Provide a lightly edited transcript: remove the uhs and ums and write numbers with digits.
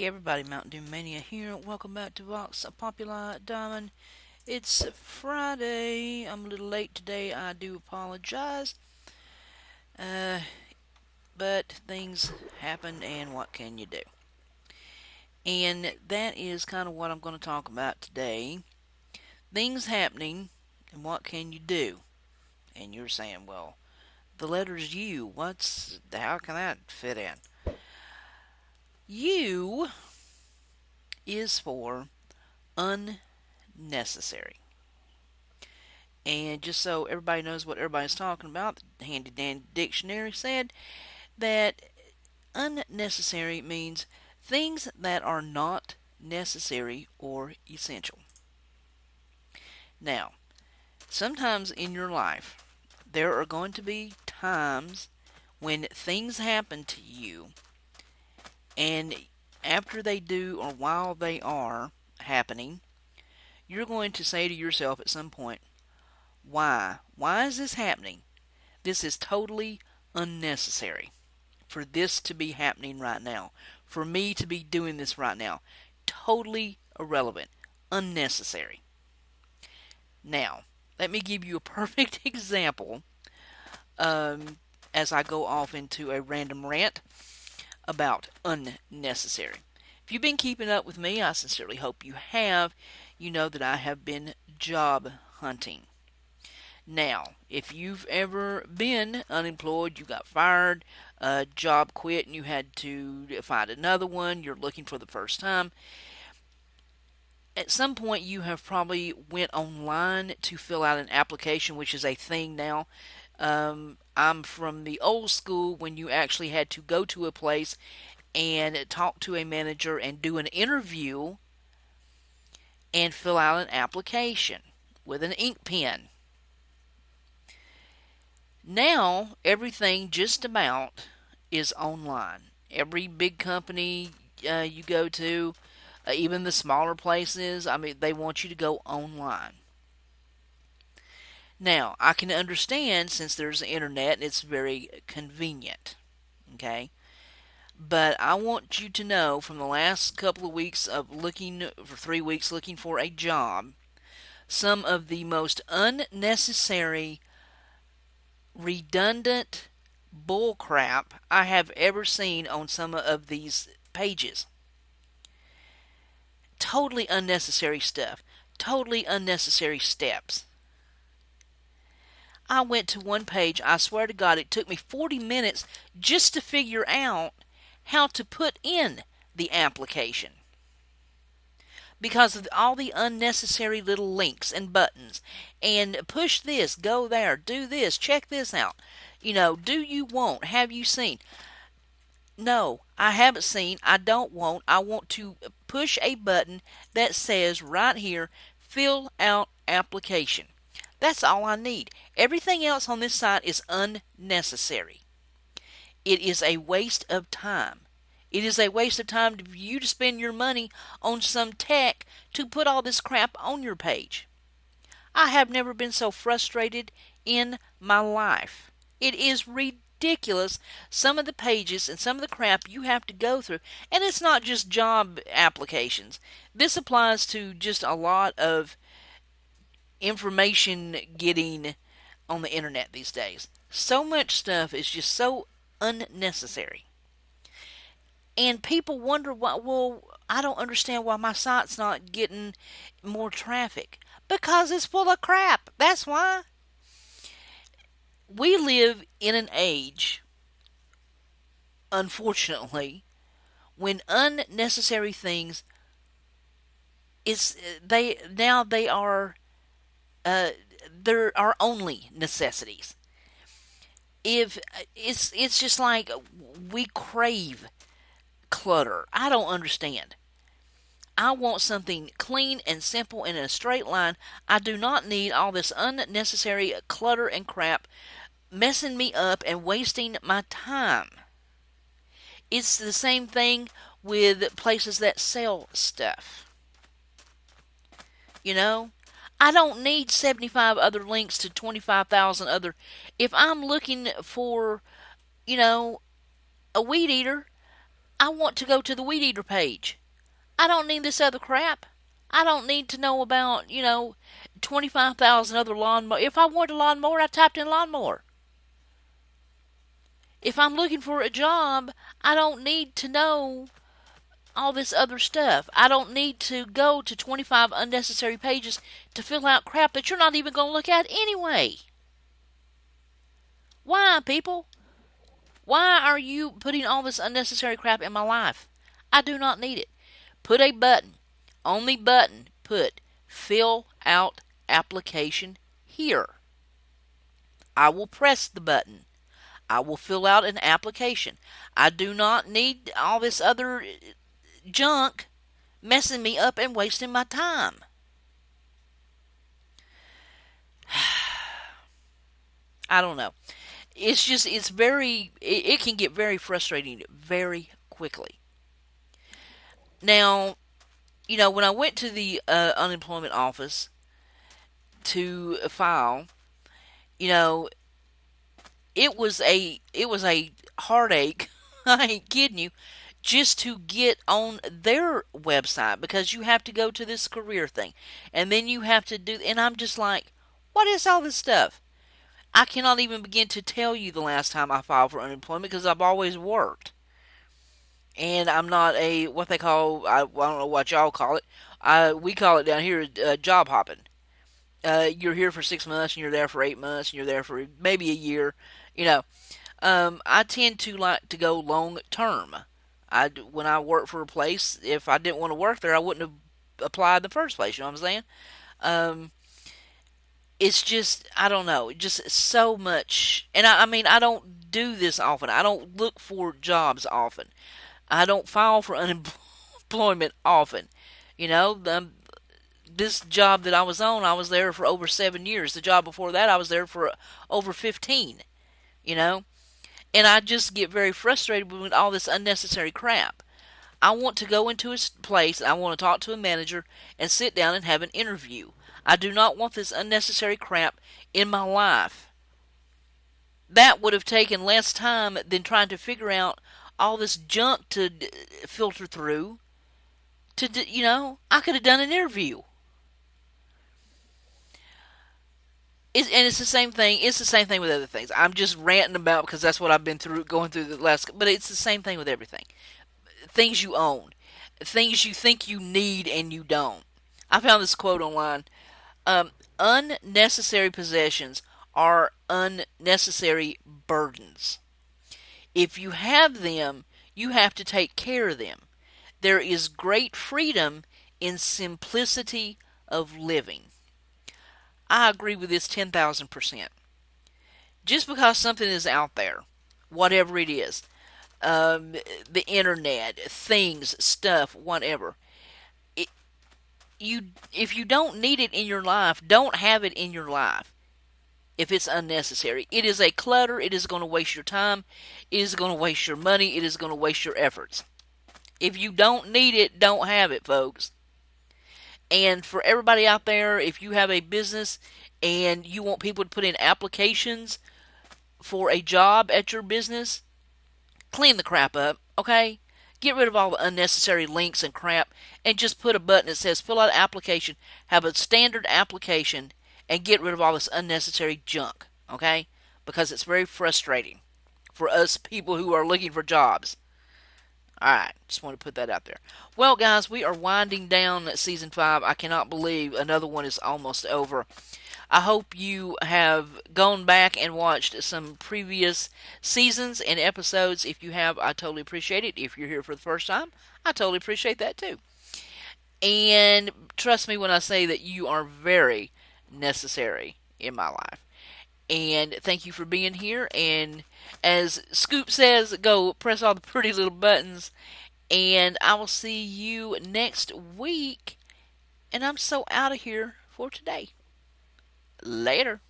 Hey everybody, Mntdewmania here. Welcome back to Vox Populi Diamond. It's Friday. I'm a little late today. I do apologize. Uh, but things happened, and what can you do? And that is kind of what I'm going to talk about today. Things happening, and what can you do? And you're saying, well, the letter's U. How can that fit in? U is for unnecessary. And just so everybody knows what everybody's talking about, the handy dandy dictionary said that unnecessary means things that are not necessary or essential. Now, sometimes in your life, there are going to be times when things happen to you, and after they do or while they are happening, you're going to say to yourself at some point, why? Why is this happening? This is totally unnecessary for this to be happening right now. For me to be doing this right now. Totally irrelevant. Unnecessary. Now, let me give you a perfect example as I go off into a random rant about unnecessary. If you've been keeping up with me, I sincerely hope you have. You know that I have been job hunting. Now, if you've ever been unemployed, you got fired, job quit, and you had to find another one, you're looking for the first time, at some point you have probably went online to fill out an application, which is a thing now. I'm from the old school when you actually had to go to a place and talk to a manager and do an interview and fill out an application with an ink pen. Now, everything just about is online. Every big company you go to, even the smaller places, they want you to go online. Now, I can understand since there's the internet and it's very convenient. Okay? But I want you to know from the last couple of weeks of looking, for 3 weeks looking for a job, some of the most unnecessary redundant bullcrap I have ever seen on some of these pages. Totally unnecessary stuff. Totally unnecessary steps. I went to one page, I swear to God, it took me 40 minutes just to figure out how to put in the application. Because of all the unnecessary little links and buttons. And push this, go there, do this, check this out. Do you want, have you seen? No, I haven't seen, I don't want. I want to push a button that says right here, fill out application. That's all I need. Everything else on this site is unnecessary. It is a waste of time. It is a waste of time for you to spend your money on some tech to put all this crap on your page. I have never been so frustrated in my life. It is ridiculous, some of the pages and some of the crap you have to go through. And it's not just job applications. This applies to just a lot of information getting on the internet these days. So much stuff is just so unnecessary. And people wonder why, well, I don't understand why my site's not getting more traffic. Because it's full of crap. That's why. We live in an age, unfortunately, when unnecessary things they are there are only necessities. If it's just like we crave clutter. I don't understand. I want something clean and simple and in a straight line. I do not need all this unnecessary clutter and crap messing me up and wasting my time. It's the same thing with places that sell stuff. I don't need 75 other links to 25,000 other. If I'm looking for, a weed eater, I want to go to the Weed Eater page. I don't need this other crap. I don't need to know about, 25,000 other lawnmower. If I want a lawnmower, I typed in lawnmower. If I'm looking for a job, I don't need to know all this other stuff. I don't need to go to 25 unnecessary pages to fill out crap that you're not even going to look at anyway. Why, people? Why are you putting all this unnecessary crap in my life? I do not need it. Put a button. Only button. Put fill out application here. I will press the button. I will fill out an application. I do not need all this other junk messing me up and wasting my time. I don't know. It can get very frustrating very quickly. Now, when I went to the unemployment office to file, you know, it was a heartache. I ain't kidding you, just to get on their website, because you have to go to this career thing, and then you have to do. And I'm just like, what is all this stuff? I cannot even begin to tell you the last time I filed for unemployment, because I've always worked. And I'm not a, what they call, I don't know what y'all call it. We call it down here job hopping. You're here for 6 months, and you're there for 8 months, and you're there for maybe a year. You know, I tend to like to go long term. When I work for a place, if I didn't want to work there, I wouldn't have applied in the first place. You know what I'm saying? Um, it's just, I don't know, just so much. And I mean, I don't do this often. I don't look for jobs often. I don't file for unemployment often. You know, this job that I was on, I was there for over 7 years. The job before that, I was there for over 15. You know, and I just get very frustrated with all this unnecessary crap. I want to go into a place, I want to talk to a manager and sit down and have an interview. I do not want this unnecessary crap in my life. That would have taken less time than trying to figure out all this junk to filter through. I could have done an interview. And it's the same thing. It's the same thing with other things. I'm just ranting about, because that's what I've been through, going through the last. But it's the same thing with everything. Things you own, things you think you need and you don't. I found this quote online. Unnecessary possessions are unnecessary burdens. If you have them, you have to take care of them. There is great freedom in simplicity of living. I agree with this 10,000%. Just because something is out there, whatever it is, the internet, things, stuff, whatever, it, if you don't need it in your life, don't have it in your life. If it's unnecessary, it is a clutter. It is going to waste your time. It is going to waste your money. It is going to waste your efforts. If you don't need it, don't have it, folks. And for everybody out there, if you have a business and you want people to put in applications for a job at your business, clean the crap up, okay? Get rid of all the unnecessary links and crap, and just put a button that says fill out an application, have a standard application, and get rid of all this unnecessary junk, okay? Because it's very frustrating for us people who are looking for jobs. Alright, just want to put that out there. Well, guys, we are winding down Season 5. I cannot believe another one is almost over. I hope you have gone back and watched some previous seasons and episodes. If you have, I totally appreciate it. If you're here for the first time, I totally appreciate that too. And trust me when I say that you are very necessary in my life. And thank you for being here. And as Scoop says, go press all the pretty little buttons. And I will see you next week. And I'm so out of here for today. Later.